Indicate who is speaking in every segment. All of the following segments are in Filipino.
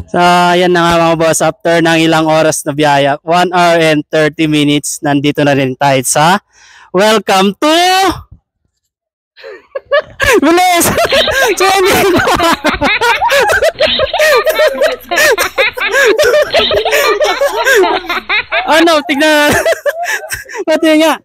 Speaker 1: So, ayan na nga mga boss, after ng ilang oras na biyaya, 1 hour and 30 minutes, nandito na rin tayo sa Welcome to Bilis! Training! Ano, tignan. Pati nga.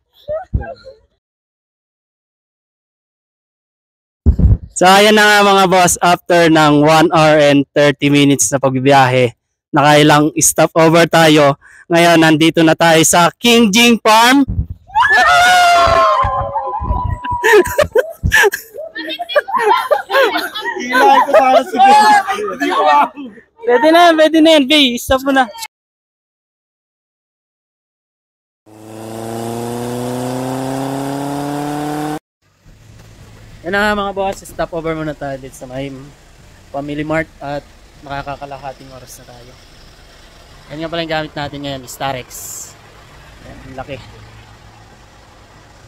Speaker 1: So ayan na nga mga boss, after ng 1 hour and 30 minutes na pagbibiyahe, nakailang stopover tayo. Ngayon nandito na tayo sa King Jing Farm.
Speaker 2: Ilay ko para sa
Speaker 1: Pwede na yan, B. Stop mo na. Yan na nga mga boss, stop over muna tayo dito sa may Family Mart at makakakalahating oras na tayo. Yan nga pala yung gamit natin ngayon, Starex. Yan, ang laki.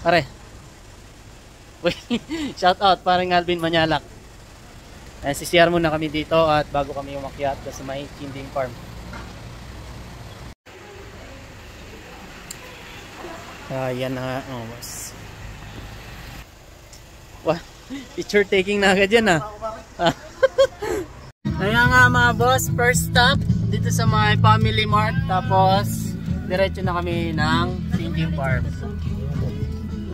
Speaker 1: Pare. Uy, shout out, parang Alvin Manyalak. CCR muna kami dito at bago kami umakyat sa may Kinding Farm. Yan na nga, oh boss. Wow, picture taking na agad yan Kaya nga mga boss, first stop dito sa my Family Mart. Tapos diretso na kami ng Kinding Farm.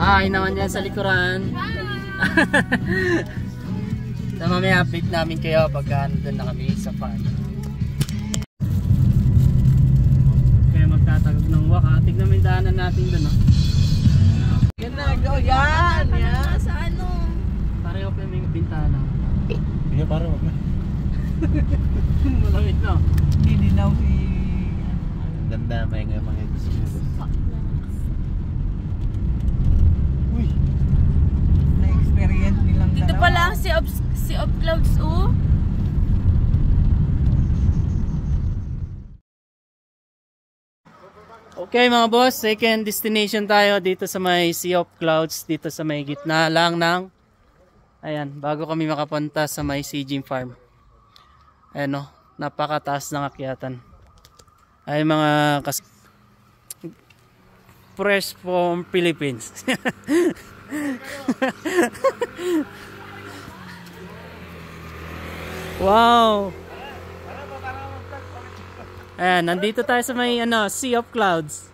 Speaker 1: Yun naman yan sa likuran. So mamaya update namin kayo pagka nandun na kami sa farm. Kaya magtatagog ng waka. Tignan mo yung daanan natin dun
Speaker 2: Yan na, go! Yan! Yan!
Speaker 3: Sa ano?
Speaker 1: Pareho pa yung bintana.
Speaker 2: Hindi, parang wag na.
Speaker 1: Malamit na.
Speaker 2: Hindi na ganda, may nga mga gusto. Uy! Na-experience nilang
Speaker 3: Dito
Speaker 2: dalawa.
Speaker 3: pala ang Sea of Clouds, oh.
Speaker 1: Okay mga boss, second destination tayo dito sa may Sea of Clouds, dito sa may gitna lang ng, ayan, bago kami makapunta sa may Kijing Farm. Ayan napakataas ng akyatan. Ay mga fresh from Philippines. Wow! Ayan, nandito tayo sa may Sea of Clouds.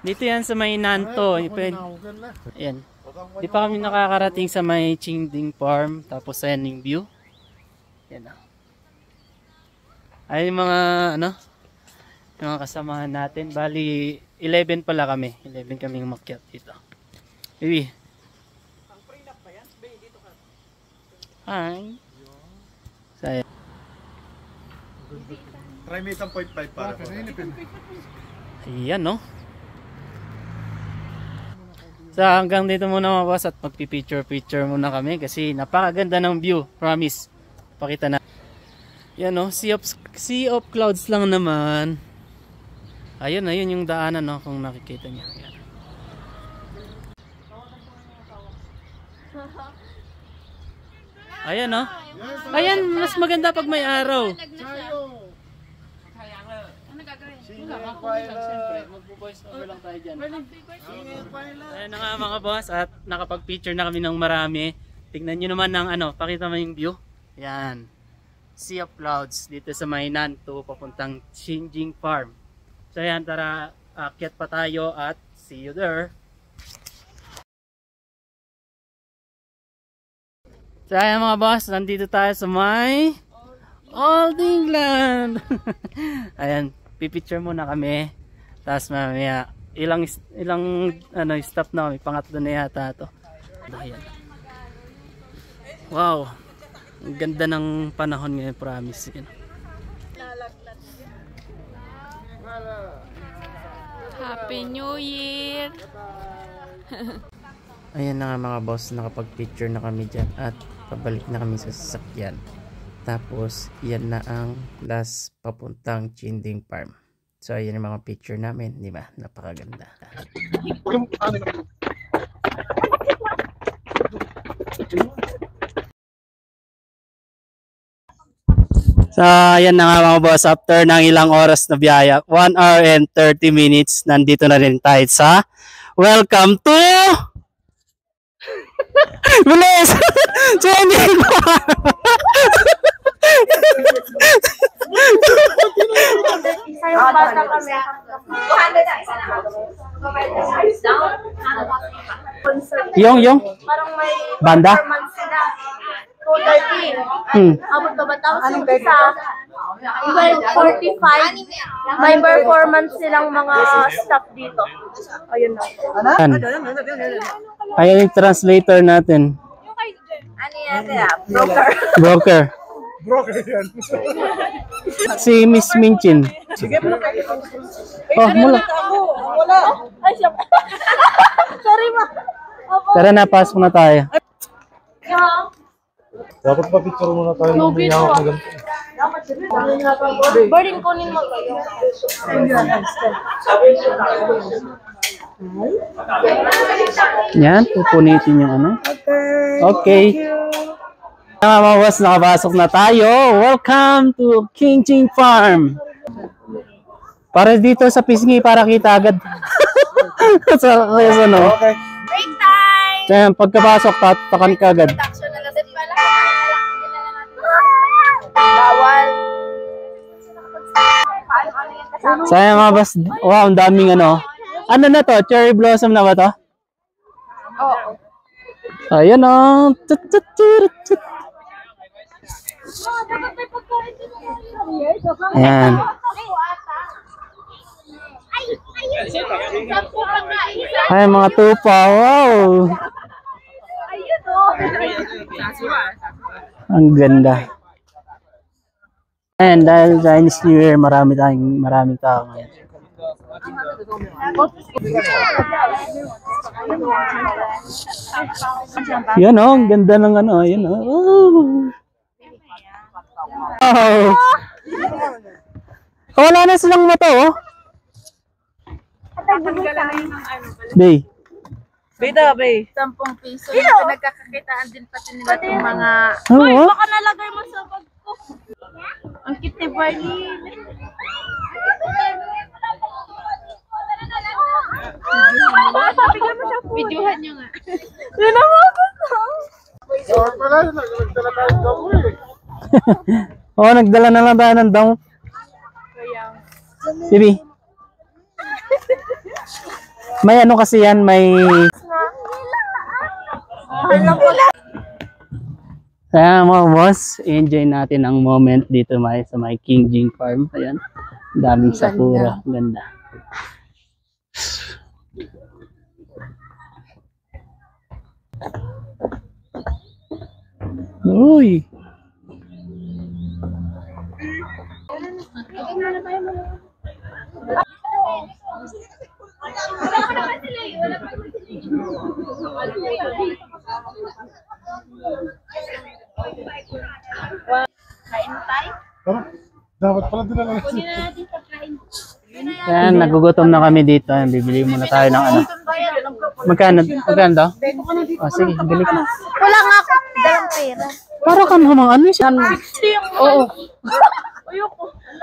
Speaker 1: Dito yan sa may Nanto. Ayan. Di pa kami nakakarating sa may Kinding Farm. Tapos ayan yung view. Ayan ay yung mga yung mga kasamahan natin. Bali 11 pala kami. 11 kami umakyat dito. Baby. Hi. Saya.
Speaker 2: Try me 10.5 para ko.
Speaker 1: Ayan So hanggang dito muna mga boss at magpipicture muna kami kasi napakaganda ng view, promise. Pakita na. Yan Sea of Clouds lang naman. Ayun yung daanan kung nakikita niyo. Ayan Ayan, mas maganda pag may araw.
Speaker 3: Ano gagawin?
Speaker 1: Siyempre, magbo-voice over lang tayo dyan. Ayan na nga mga boss at nakapag-picture na kami ng marami. Tignan nyo naman ng pakita mo yung view. Ayan. Sea of Clouds dito sa may Nanto papuntang Kinding Farm. So ayan, tara, akyat pa tayo at see you there. So ayan mga boss, nandito tayo sa may Old England. Ayan, pipicture muna kami. Tapos mamaya ilang stop na kami, pangatlo na yata to. Ayan. Wow, ang ganda ng panahon ngayon, promise.
Speaker 3: Happy New Year!
Speaker 1: Ayan na nga mga boss, nakapag-picture na kami dyan at pabalik na kami sa sasakyan. Tapos, yan na ang last papuntang Kinding Farm. So, ayan yung mga picture namin, di ba? Napakaganda. So, ayan na nga mga boss. After ng ilang oras na biyaya, 1 hour and 30 minutes, nandito na rin tayo sa Welcome to Bilis! Swimming Farm!
Speaker 3: Isang bata kami.
Speaker 1: Yung
Speaker 3: Parang may
Speaker 1: banda?
Speaker 3: performance sila. 2:30. Abot ba ba? Tapos yung isa, 12:45. May performance silang mga staff dito. Ayun na.
Speaker 1: Yan. Ayan yung translator natin.
Speaker 3: Ano yan? Broker.
Speaker 1: Broker. Si Miss Minchin. Oh, mula.
Speaker 3: Ay, siya. Sorry ma.
Speaker 1: Tara na, pasok na tayo.
Speaker 2: Dapat pa picture muna tayo ng may hawak na ganito.
Speaker 3: Boarding kunin mo kayo.
Speaker 1: Yan, pupunitin yung ano. Okay. Mga mawas, nakapasok na tayo. Welcome to King Ching Farm. Para dito sa pisngi, para kita agad. Sa ano.
Speaker 2: Okay.
Speaker 3: Break time!
Speaker 1: Kaya pagkapasok, tatakan ka agad.
Speaker 3: Action na lang pala. Bawal.
Speaker 1: Sayang mga bas, wow, ang daming ano. Ano na to? Cherry blossom na ba to?
Speaker 3: Oo.
Speaker 1: Ayan o. Tut, tut, tut, tut. Ayan. Ay, mga tupa. Wow. Ang ganda. And dahil Chinese New Year, maraming tao ngayon. Yan oh, ang ganda ng ano, yan oh. Oh. Wala na silang mata oh. Bay.
Speaker 4: Bida, bay.
Speaker 3: 10 piso. Nagkakakitaan din pati nila itong mga...
Speaker 1: Uy,
Speaker 3: baka nalagay mo sa bag ko. Ang cute ni Barney. Videohan niyo nga.
Speaker 1: oh, nagdala na lang tayo ng damo. Bibi. May ano kasi yan, may... Kaya mga boss, enjoy natin ang moment dito sa may King Ching Farm. Ayan, daming sakura. Ganda. Uy!
Speaker 2: Dapat pala din lang.
Speaker 1: Ayan, nagugutom na kami dito. Ayan, bibili muna tayo ng ano. Magkano daw? Oh, sige, bili ka.
Speaker 3: Wala nga ako dalang pera.
Speaker 1: Para ka namang ano siya.
Speaker 3: Oo.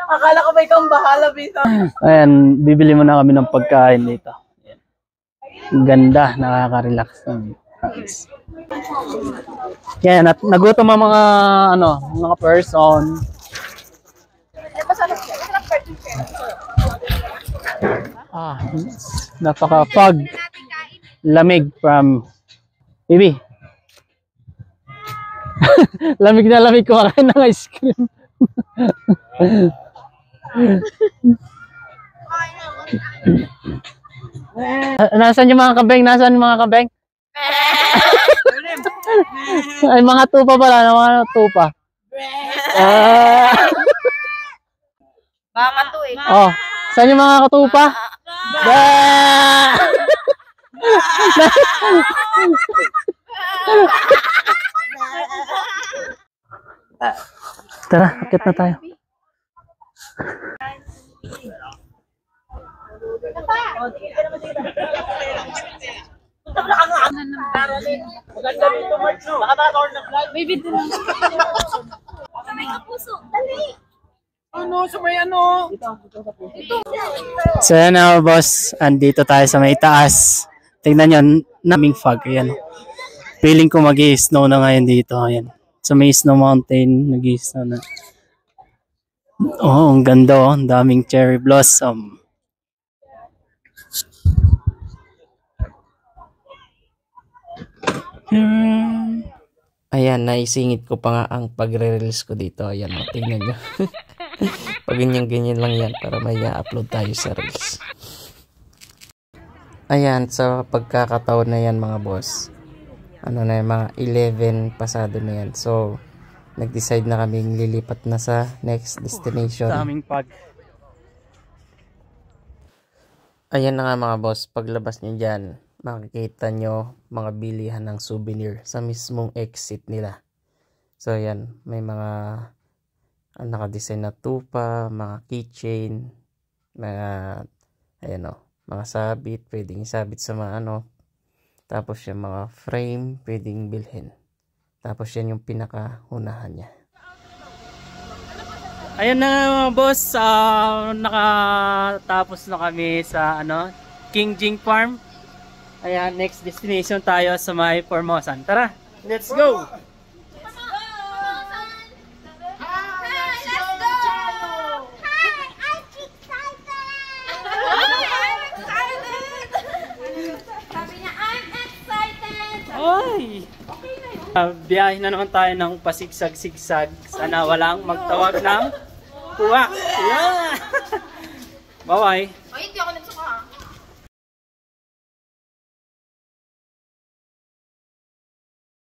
Speaker 4: Akala ko ba ikaw ang bahala, bisa.
Speaker 1: Ayan, bibili muna kami ng pagkain dito. Ayan. Ang ganda, nakaka-relax naman. Nice. Yan, nagutom ang mga ano, mga person. Ah, napaka-fog. Lamig from Bibi. Lamig na lamig kumakain ng ice cream. Nasaan yung mga kabeng? Nasaan yung mga kabeng? Ay, mga tupa pala. Mga tupa.
Speaker 3: Baka to eh.
Speaker 1: Oh, saan yung mga katupa? Tara, akit na tayo.
Speaker 4: Maganda dito, Mark, no? Baka na-order na flight.
Speaker 3: Baby, din. May kapuso. Dali.
Speaker 4: Ano, sa may ano?
Speaker 1: So yan na boss, andito tayo sa may taas. Tingnan nyo, naming fog. Ayan. Feeling ko mag-i-snow na ngayon dito. Ayan. Sa may snow mountain, nag-i-snow na. Oh, ang ganda oh. Ang daming cherry blossom.
Speaker 5: Ayan, naisingit ko pa nga ang pagre-release ko dito. Ayan, tingnan nyo. Pag ganyan lang yan para may upload tayo sa reels. Ayan, sa pagkakataon na yan mga boss. Ano na yung mga 11 pasado na yan. So, nag-decide na kaming lilipat na sa next destination.
Speaker 1: Daming fog.
Speaker 5: Ayan na nga mga boss, paglabas nyo dyan, makikita nyo mga bilihan ng souvenir sa mismong exit nila. So ayan, may mga nakadesign na tupa, mga keychain, mga ayan o, mga sabit, pwedeng sabit sa mga ano. Tapos yung mga frame, pwedeng bilhin. Tapos yan yung pinakahunahan niya.
Speaker 1: Ayan na mga boss, nakatapos na kami sa ano, King Jing Farm. Ayan, next destination tayo sa may Formosan. Tara, let's go! Oy! Biyahe na naman tayo ng pasigsag-sigsag. Sana walang magtawag ng puwak. Yeah! Bye-bye!